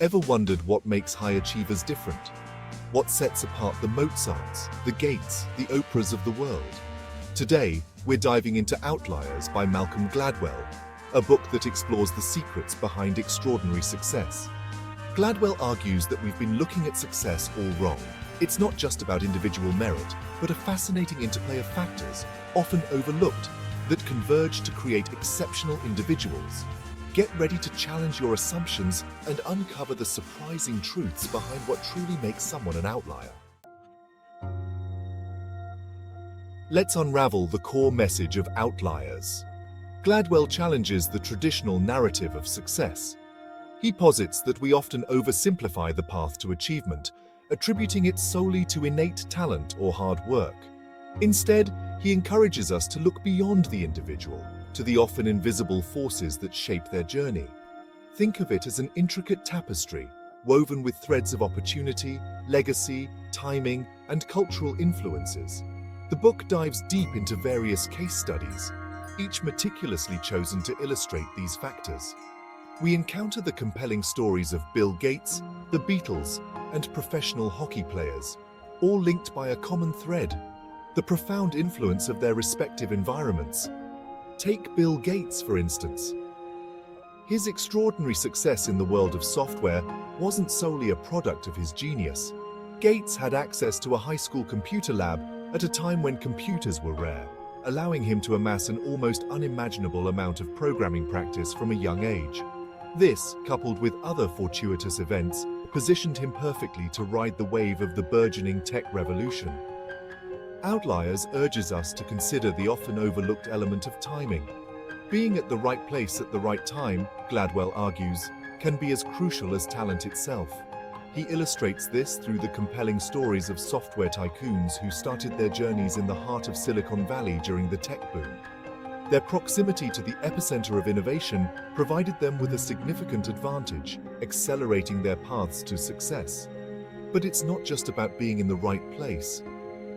Ever wondered what makes high achievers different? What sets apart the Mozarts, the Gates, the Oprahs of the world? Today, we're diving into Outliers by Malcolm Gladwell, a book that explores the secrets behind extraordinary success. Gladwell argues that we've been looking at success all wrong. It's not just about individual merit, but a fascinating interplay of factors, often overlooked, that converge to create exceptional individuals. Get ready to challenge your assumptions and uncover the surprising truths behind what truly makes someone an outlier. Let's unravel the core message of Outliers. Gladwell challenges the traditional narrative of success. He posits that we often oversimplify the path to achievement, attributing it solely to innate talent or hard work. Instead, he encourages us to look beyond the individual, to the often invisible forces that shape their journey. Think of it as an intricate tapestry, woven with threads of opportunity, legacy, timing, and cultural influences. The book dives deep into various case studies, each meticulously chosen to illustrate these factors. We encounter the compelling stories of Bill Gates, the Beatles, and professional hockey players, all linked by a common thread: the profound influence of their respective environments. Take Bill Gates, for instance. His extraordinary success in the world of software wasn't solely a product of his genius. Gates had access to a high school computer lab at a time when computers were rare, allowing him to amass an almost unimaginable amount of programming practice from a young age. This, coupled with other fortuitous events, positioned him perfectly to ride the wave of the burgeoning tech revolution. Outliers urges us to consider the often overlooked element of timing. Being at the right place at the right time, Gladwell argues, can be as crucial as talent itself. He illustrates this through the compelling stories of software tycoons who started their journeys in the heart of Silicon Valley during the tech boom. Their proximity to the epicenter of innovation provided them with a significant advantage, accelerating their paths to success. But it's not just about being in the right place.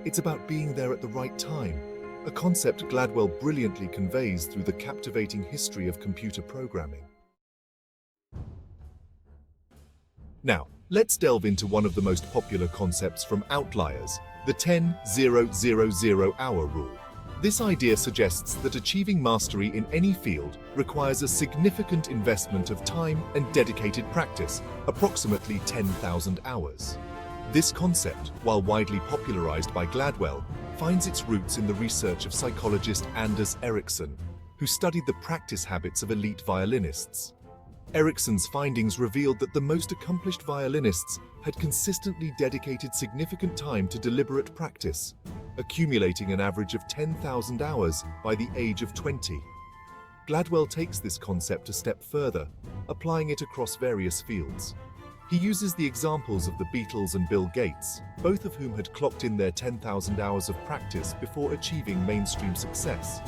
It's about being there at the right time, a concept Gladwell brilliantly conveys through the captivating history of computer programming. Now, let's delve into one of the most popular concepts from Outliers, the 10-0-0-0-hour rule. This idea suggests that achieving mastery in any field requires a significant investment of time and dedicated practice, approximately 10,000 hours. This concept, while widely popularized by Gladwell, finds its roots in the research of psychologist Anders Ericsson, who studied the practice habits of elite violinists. Ericsson's findings revealed that the most accomplished violinists had consistently dedicated significant time to deliberate practice, accumulating an average of 10,000 hours by the age of 20. Gladwell takes this concept a step further, applying it across various fields. He uses the examples of the Beatles and Bill Gates, both of whom had clocked in their 10,000 hours of practice before achieving mainstream success.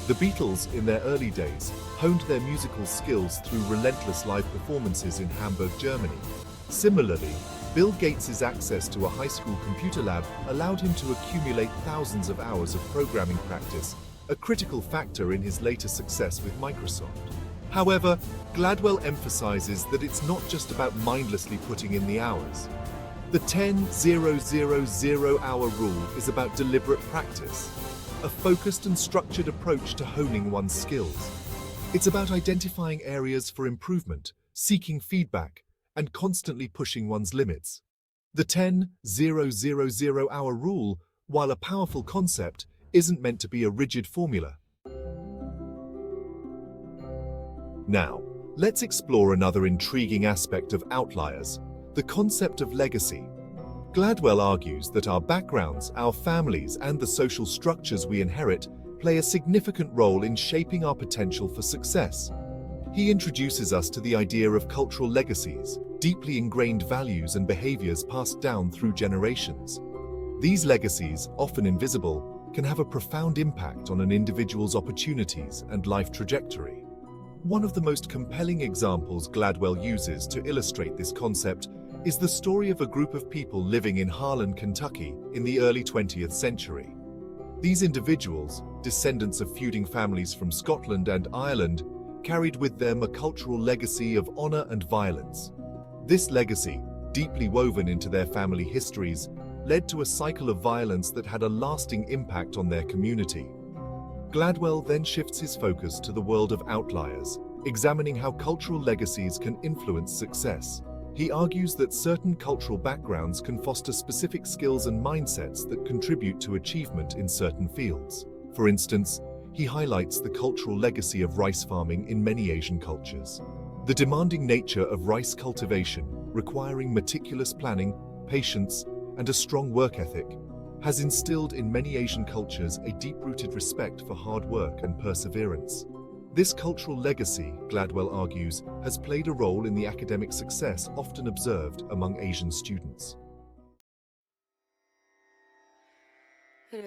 The Beatles, in their early days, honed their musical skills through relentless live performances in Hamburg, Germany. Similarly, Bill Gates' access to a high school computer lab allowed him to accumulate thousands of hours of programming practice, a critical factor in his later success with Microsoft. However, Gladwell emphasizes that it's not just about mindlessly putting in the hours. The 10-0-0-0-hour rule is about deliberate practice, a focused and structured approach to honing one's skills. It's about identifying areas for improvement, seeking feedback, and constantly pushing one's limits. The 10-0-0-0-hour rule, while a powerful concept, isn't meant to be a rigid formula. Now, let's explore another intriguing aspect of Outliers, the concept of legacy. Gladwell argues that our backgrounds, our families, and the social structures we inherit play a significant role in shaping our potential for success. He introduces us to the idea of cultural legacies, deeply ingrained values and behaviors passed down through generations. These legacies, often invisible, can have a profound impact on an individual's opportunities and life trajectory. One of the most compelling examples Gladwell uses to illustrate this concept is the story of a group of people living in Harlan, Kentucky in the early 20th century. These individuals, descendants of feuding families from Scotland and Ireland, carried with them a cultural legacy of honor and violence. This legacy, deeply woven into their family histories, led to a cycle of violence that had a lasting impact on their community. Gladwell then shifts his focus to the world of outliers, examining how cultural legacies can influence success. He argues that certain cultural backgrounds can foster specific skills and mindsets that contribute to achievement in certain fields. For instance, he highlights the cultural legacy of rice farming in many Asian cultures. The demanding nature of rice cultivation, requiring meticulous planning, patience, and a strong work ethic, has instilled in many Asian cultures a deep-rooted respect for hard work and perseverance. This cultural legacy, Gladwell argues, has played a role in the academic success often observed among Asian students.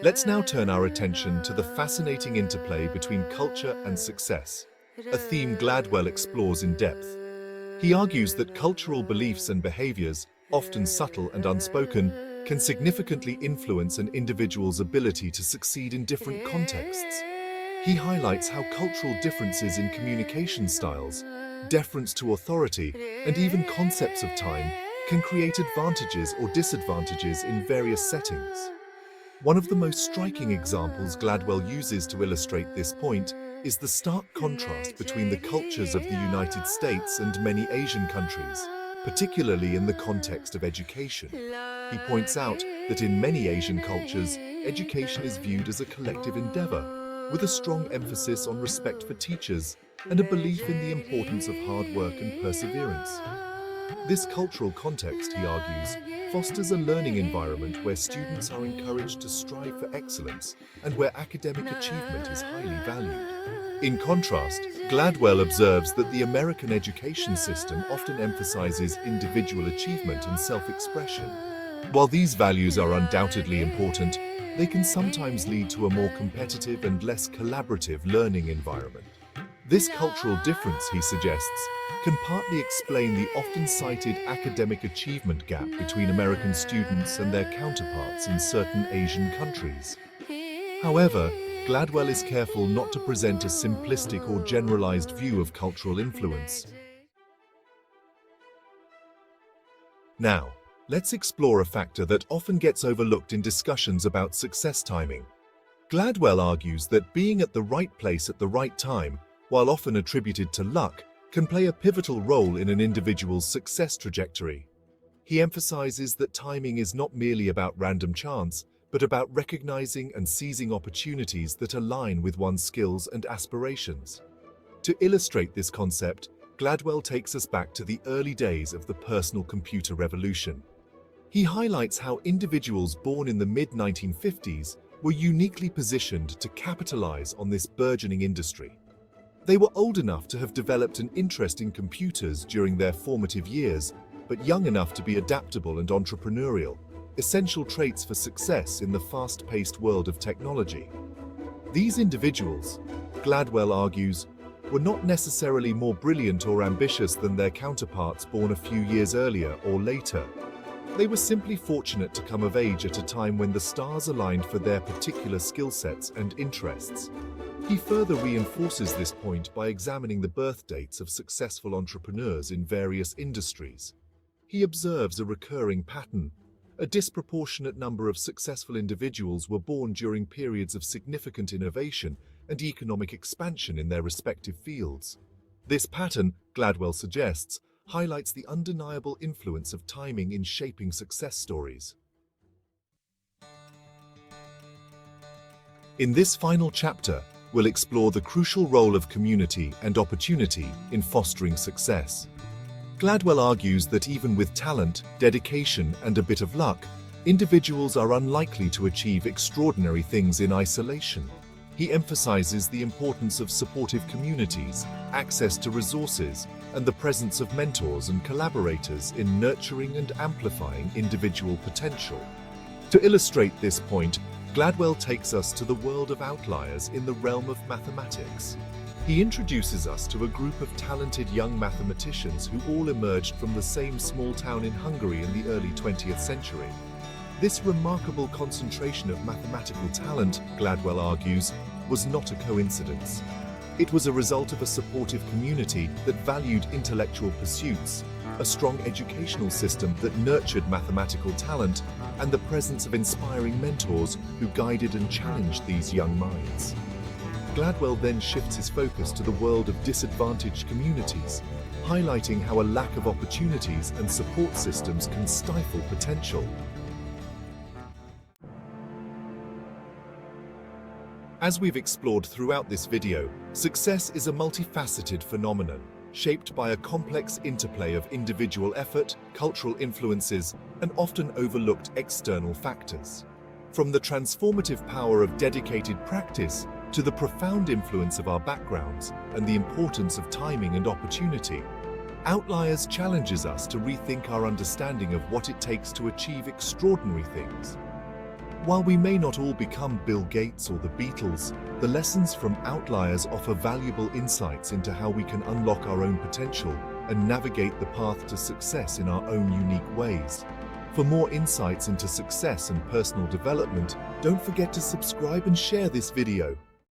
Let's now turn our attention to the fascinating interplay between culture and success, a theme Gladwell explores in depth. He argues that cultural beliefs and behaviors, often subtle and unspoken, can significantly influence an individual's ability to succeed in different contexts. He highlights how cultural differences in communication styles, deference to authority, and even concepts of time can create advantages or disadvantages in various settings. One of the most striking examples Gladwell uses to illustrate this point is the stark contrast between the cultures of the United States and many Asian countries, particularly in the context of education. He points out that in many Asian cultures, education is viewed as a collective endeavor, with a strong emphasis on respect for teachers and a belief in the importance of hard work and perseverance. This cultural context, he argues, fosters a learning environment where students are encouraged to strive for excellence and where academic achievement is highly valued. In contrast, Gladwell observes that the American education system often emphasizes individual achievement and self-expression. While these values are undoubtedly important, they can sometimes lead to a more competitive and less collaborative learning environment. This cultural difference, he suggests, can partly explain the often cited academic achievement gap between American students and their counterparts in certain Asian countries. However, Gladwell is careful not to present a simplistic or generalized view of cultural influence. Now, let's explore a factor that often gets overlooked in discussions about success timing. Gladwell argues that being at the right place at the right time, while often attributed to luck, can play a pivotal role in an individual's success trajectory. He emphasizes that timing is not merely about random chance, but about recognizing and seizing opportunities that align with one's skills and aspirations. To illustrate this concept, Gladwell takes us back to the early days of the personal computer revolution. He highlights how individuals born in the mid-1950s were uniquely positioned to capitalize on this burgeoning industry. They were old enough to have developed an interest in computers during their formative years, but young enough to be adaptable and entrepreneurial, essential traits for success in the fast-paced world of technology. These individuals, Gladwell argues, were not necessarily more brilliant or ambitious than their counterparts born a few years earlier or later. They were simply fortunate to come of age at a time when the stars aligned for their particular skill sets and interests. He further reinforces this point by examining the birth dates of successful entrepreneurs in various industries. He observes a recurring pattern. A disproportionate number of successful individuals were born during periods of significant innovation and economic expansion in their respective fields. This pattern, Gladwell suggests, highlights the undeniable influence of timing in shaping success stories. In this final chapter, we'll explore the crucial role of community and opportunity in fostering success. Gladwell argues that even with talent, dedication, and a bit of luck, individuals are unlikely to achieve extraordinary things in isolation. He emphasizes the importance of supportive communities, access to resources, and the presence of mentors and collaborators in nurturing and amplifying individual potential. To illustrate this point, Gladwell takes us to the world of outliers in the realm of mathematics. He introduces us to a group of talented young mathematicians who all emerged from the same small town in Hungary in the early 20th century. This remarkable concentration of mathematical talent, Gladwell argues, was not a coincidence. It was a result of a supportive community that valued intellectual pursuits, a strong educational system that nurtured mathematical talent, and the presence of inspiring mentors who guided and challenged these young minds. Gladwell then shifts his focus to the world of disadvantaged communities, highlighting how a lack of opportunities and support systems can stifle potential. As we've explored throughout this video, success is a multifaceted phenomenon, shaped by a complex interplay of individual effort, cultural influences, and often overlooked external factors. From the transformative power of dedicated practice to the profound influence of our backgrounds and the importance of timing and opportunity, Outliers challenges us to rethink our understanding of what it takes to achieve extraordinary things. While we may not all become Bill Gates or the Beatles, the lessons from Outliers offer valuable insights into how we can unlock our own potential and navigate the path to success in our own unique ways. For more insights into success and personal development, don't forget to subscribe and share this video.